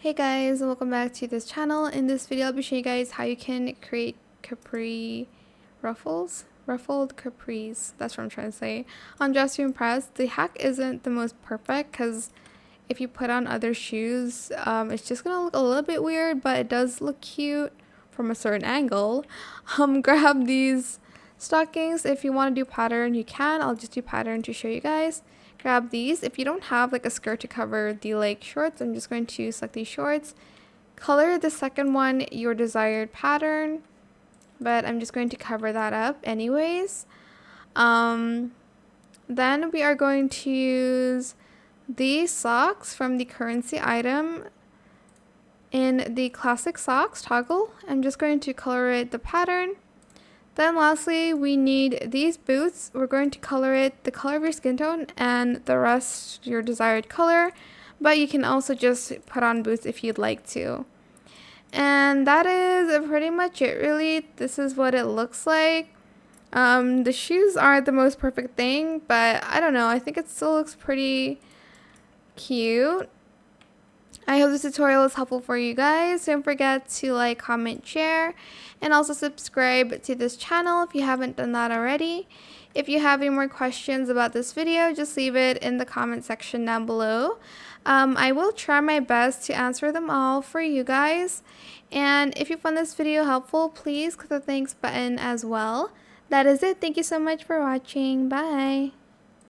Hey guys, welcome back to this channel. In this video I'll be showing you guys how you can create capri ruffled capris. That's what I'm trying to say. On Dress to Impress. The hack isn't the most perfect because if you put on other shoes, it's just gonna look a little bit weird, but it does look cute from a certain angle. Grab these stockings. If you want to do pattern, you can. I'll just do pattern to show you guys. Grab these. If you don't have like a skirt to cover the leg shorts, I'm just going to select these shorts. Color the second one your desired pattern, but I'm just going to cover that up anyways. Then we are going to use these socks from the currency item in the classic socks toggle. I'm just going to color it the pattern. Then lastly, we need these boots. We're going to color it the color of your skin tone and the rest your desired color, but you can also just put on boots if you'd like to. And that is pretty much it really. This is what it looks like. The shoes aren't the most perfect thing, but I don't know, I think it still looks pretty cute. I hope this tutorial is helpful for you guys. Don't forget to like, comment, share, and also subscribe to this channel if you haven't done that already. If you have any more questions about this video, just leave it in the comment section down below. I will try my best to answer them all for you guys. And if you found this video helpful, please click the thanks button as well. That is it. Thank you so much for watching. Bye.